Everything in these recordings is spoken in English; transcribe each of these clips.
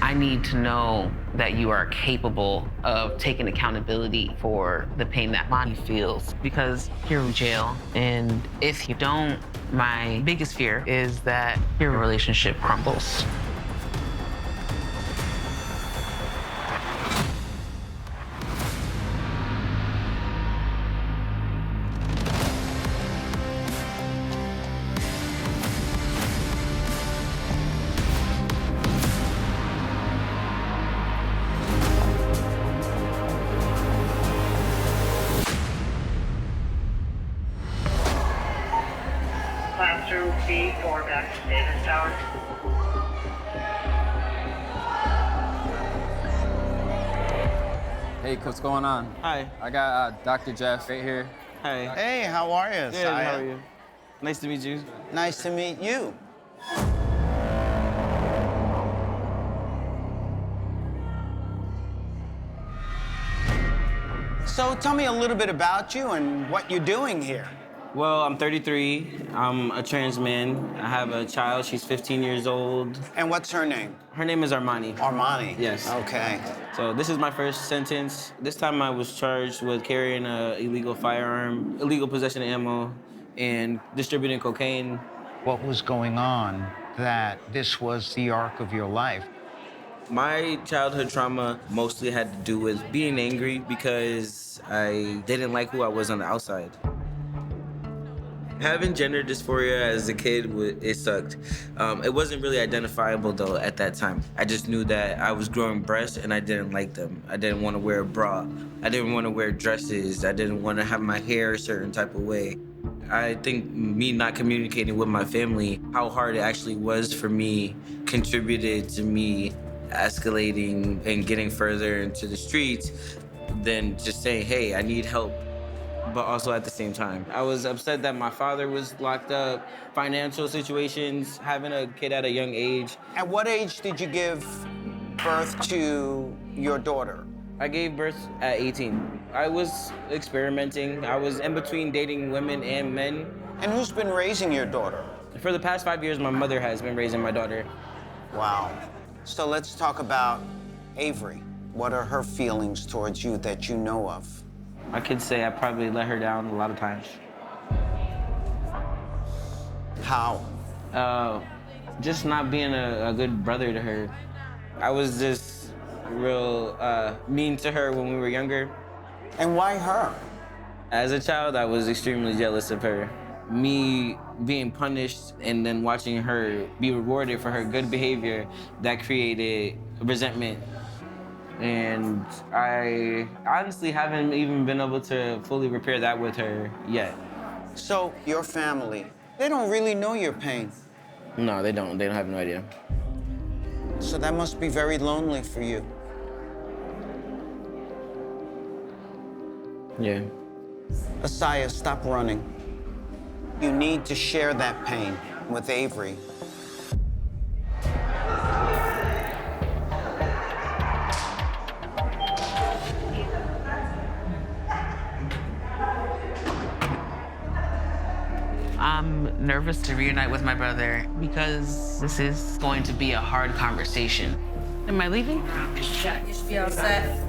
I need to know that you are capable of taking accountability for the pain that Monty feels because you're in jail. And if you don't, my biggest fear is that your relationship crumbles. Classroom C4 back to Davis Tower. Hey, what's going on? Hi. I got Dr. Jeff right here. Hi. Hey, how are you, Good, Saya? how are you? Nice to meet you. Nice to meet you. So tell me a little bit about you and what you're doing here. Well, I'm 33. I'm a trans man. I have a child. She's 15 years old. And what's her name? Her name is Armani. Armani. Yes. Okay. So this is my first sentence. This time I was charged with carrying an illegal firearm, illegal possession of ammo, and distributing cocaine. What was going on that this was the arc of your life? My childhood trauma mostly had to do with being angry because I didn't like who I was on the outside. Having gender dysphoria as a kid, it sucked. It wasn't really identifiable though at that time. I just knew that I was growing breasts and I didn't like them. I didn't want to wear a bra. I didn't want to wear dresses. I didn't want to have my hair a certain type of way. I think me not communicating with my family, how hard it actually was for me, contributed to me escalating and getting further into the streets than just saying, hey, I need help. But also at the same time, I was upset that my father was locked up, financial situations, having a kid at a young age. At what age did you give birth to your daughter? I gave birth at 18. I was experimenting. I was in between dating women and men. And who's been raising your daughter? For the past 5 years, my mother has been raising my daughter. Wow. So let's talk about Avery. What are her feelings towards you that you know of? I could say I probably let her down a lot of times. How? Just not being a good brother to her. I was just real mean to her when we were younger. And why her? As a child, I was extremely jealous of her. Me being punished and then watching her be rewarded for her good behavior, that created resentment. And I honestly haven't even been able to fully repair that with her yet. So your family, they don't really know your pain. No, they don't. They don't have no idea. So that must be very lonely for you. Yeah. Asaya, stop running. You need to share that pain with Avery. I'm nervous to reunite with my brother because this is going to be a hard conversation. Am I leaving? You should be all set.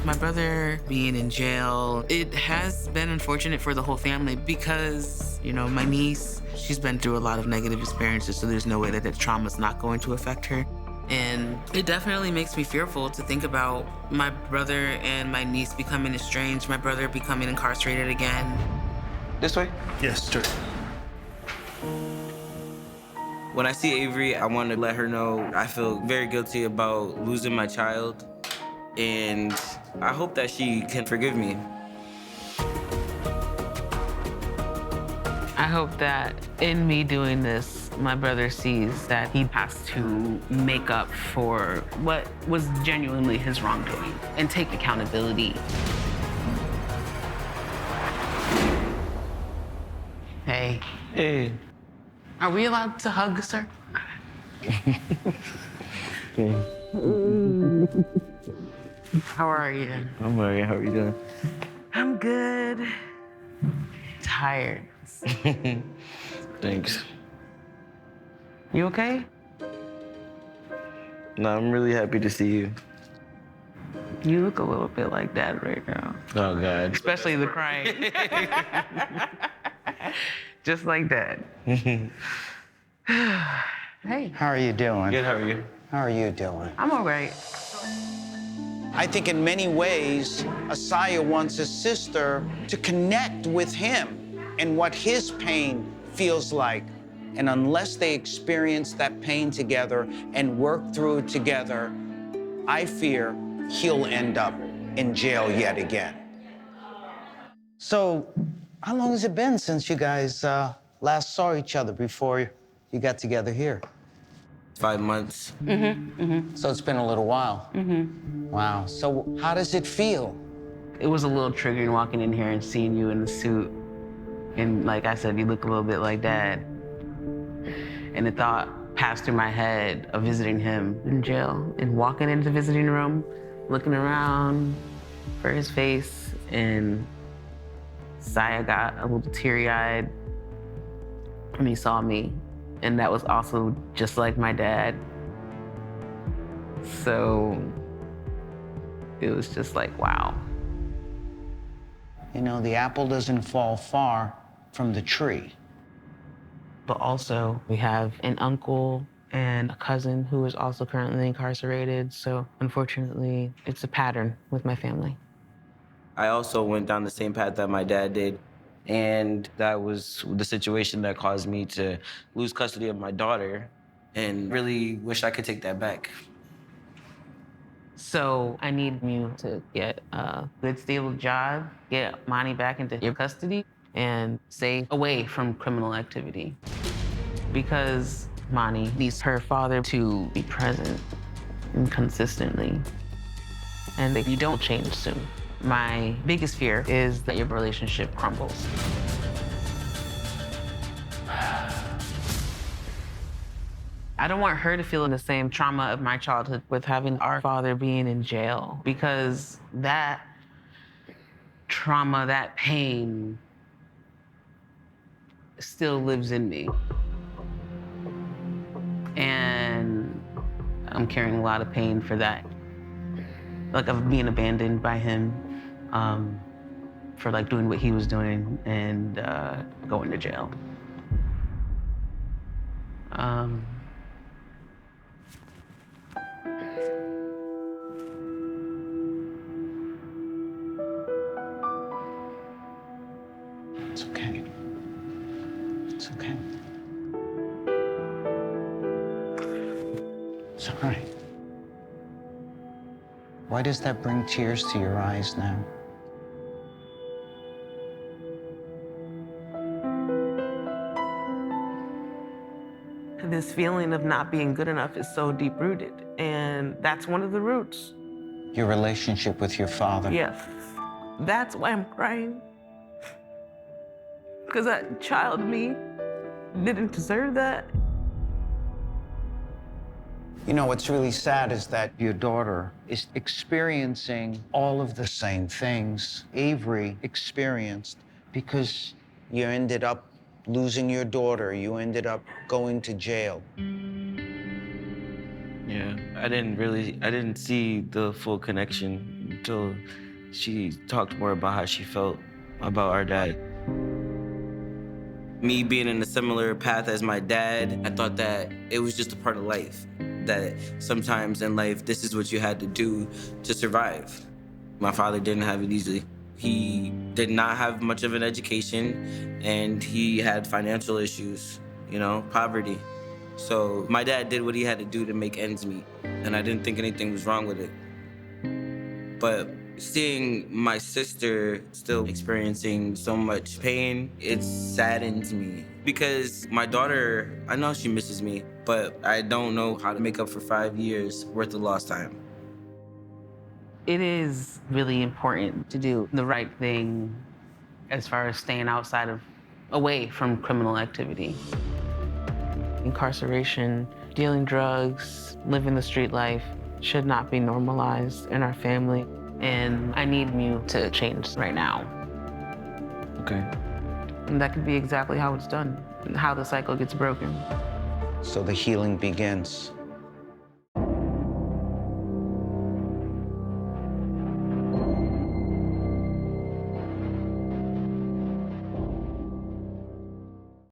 My brother being in jail, it has been unfortunate for the whole family because, you know, my niece, she's been through a lot of negative experiences, so there's no way that trauma's not going to affect her. And it definitely makes me fearful to think about my brother and my niece becoming estranged, my brother becoming incarcerated again. This way? Yes, straight. When I see Avery, I want to let her know I feel very guilty about losing my child. And I hope that she can forgive me. I hope that in me doing this, my brother sees that he has to make up for what was genuinely his wrongdoing and take accountability. Hey. Hey. Are we allowed to hug, sir? How are you? I'm all right. How are you doing? I'm good. Tired. Thanks. You okay? No, I'm really happy to see you. You look a little bit like Dad right now. Oh, God. Especially the crying. Just like Dad. Hey, How are you doing? Good, how are you? How are you doing? I'm all right. I think in many ways, Asaya wants his sister to connect with him and what his pain feels like. And unless they experience that pain together and work through it together, I fear he'll end up in jail yet again. So, how long has it been since you guys last saw each other before you got together here? 5 months. So it's been a little while. Wow. So how does it feel? It was a little triggering walking in here and seeing you in the suit. And like I said, you look a little bit like Dad. And the thought passed through my head of visiting him in jail and walking into the visiting room, looking around for his face. And Saya got a little teary-eyed when he saw me. And that was also just like my dad. So it was just like, wow. You know, the apple doesn't fall far from the tree. But also, we have an uncle and a cousin who is also currently incarcerated. So unfortunately, it's a pattern with my family. I also went down the same path that my dad did. And that was the situation that caused me to lose custody of my daughter and really wish I could take that back. So I need you to get a good, stable job, get Mani back into your custody, and stay away from criminal activity. Because Mani needs her father to be present and consistently. And if you don't change soon, my biggest fear is that your relationship crumbles. I don't want her to feel the same trauma of my childhood with having our father being in jail, because that trauma, that pain still lives in me. And I'm carrying a lot of pain for that. Like, of being abandoned by him for like doing what he was doing and going to jail. It's okay. It's okay. It's all right. Why does that bring tears to your eyes now? This feeling of not being good enough is so deep-rooted, and that's one of the roots. Your relationship with your father. Yes, that's why I'm crying. Because that child me didn't deserve that. You know, what's really sad is that your daughter is experiencing all of the same things Avery experienced, because you ended up losing your daughter. You ended up going to jail. Yeah, I didn't see the full connection until she talked more about how she felt about our dad. Me being in a similar path as my dad, I thought that it was just a part of life. That sometimes in life, this is what you had to do to survive. My father didn't have it easy. He did not have much of an education, and he had financial issues, you know, poverty. So my dad did what he had to do to make ends meet, and I didn't think anything was wrong with it. But seeing my sister still experiencing so much pain, it saddens me. Because my daughter, I know she misses me, but I don't know how to make up for 5 years worth of lost time. It is really important to do the right thing as far as staying away from criminal activity. Incarceration, dealing drugs, living the street life should not be normalized in our family. And I need you to change right now. Okay. And that could be exactly how it's done, and how the cycle gets broken. So the healing begins.